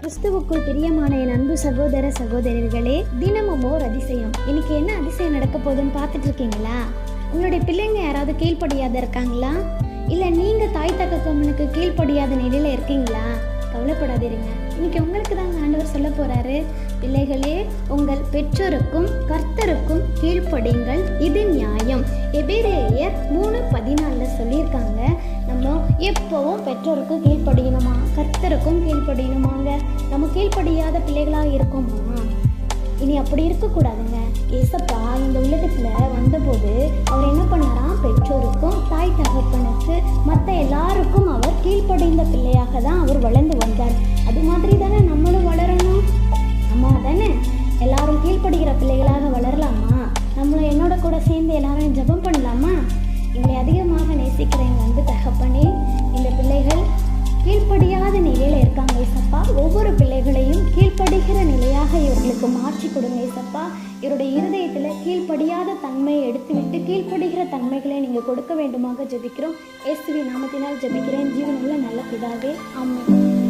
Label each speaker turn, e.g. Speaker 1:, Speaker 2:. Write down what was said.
Speaker 1: கிறிஸ்துவுக்குள் பிரியமான என் அன்பு சகோதர சகோதரர்களே, தினமும் ஓர் அதிசயம். இன்னைக்கு என்ன அதிசயம் நடக்க போகுதுன்னு பார்த்துட்டு இருக்கீங்களா? உங்களுடைய பிள்ளைங்க யாராவது கீழ்ப்படியாத இருக்காங்களா? இல்லை நீங்கள் தாய் தகப்பனுக்கு கீழ்ப்படியாத நிலையில் இருக்கீங்களா? கவலைப்படாதீருங்க. இன்னைக்கு உங்களுக்கு தாங்க ஆண்டவர் சொல்ல போறாரு, பிள்ளைகளே உங்கள் பெற்றோருக்கும் கர்த்தருக்கும் கீழ்ப்படிங்கள், இது நியாயம். எபிரேயர் 3:14 சொல்லியிருக்காங்க. நம்ம எப்பவும் பெற்றோருக்கும் கீழ்ப்படியணுமா, கர்த்தருக்கும் கீழ்ப்படியணுமாங்க. நம்ம கீழ்ப்படியாத பிள்ளைகளாக இருக்கோமா? இனி அப்படி இருக்கக்கூடாதுங்க. ஏசப்பா இந்த உலகத்தில் வந்தபோது அவர் என்ன பண்ணாராம்? பெற்றோருக்கும் தாய் தகப்பனுக்கு மற்ற எல்லாருக்கும் அவர் கீழ்ப்படிந்த பிள்ளையாக தான் அவர் வளர்ந்து வந்தார். அது மாதிரி தானே நம்மளும் வளரணும். அம்மா தானே எல்லாரும் கீழ்ப்படுகிற பிள்ளைகளாக வளரலாமா? நம்மளும் என்னோட கூட சேர்ந்து எல்லாரும் ஜெபம் பண்ணலாமா? எங்களை அதிகமாக நேசிக்கிற எங்கள் அன்பு தகப்பனே, இந்த பிள்ளைகள் கீழ்ப்படியாத நிலையில் இருக்காங்க ஏசப்பா. ஒவ்வொரு பிள்ளைகளையும் கீழ்ப்படுகிற நிலையாக இவர்களுக்கு மாற்றி கொடுங்க ஏசப்பா. இவருடைய இருதயத்தில் கீழ்ப்படியாத தன்மையை எடுத்துவிட்டு கீழ்ப்படுகிற தன்மைகளை நீங்கள் கொடுக்க வேண்டுமாக ஜெபிக்கிறோம். இயேசுவின் நாமத்தினால் ஜெபிக்கிறேன், ஜீவனுள்ள நல்ல பிதாவே, ஆமென்.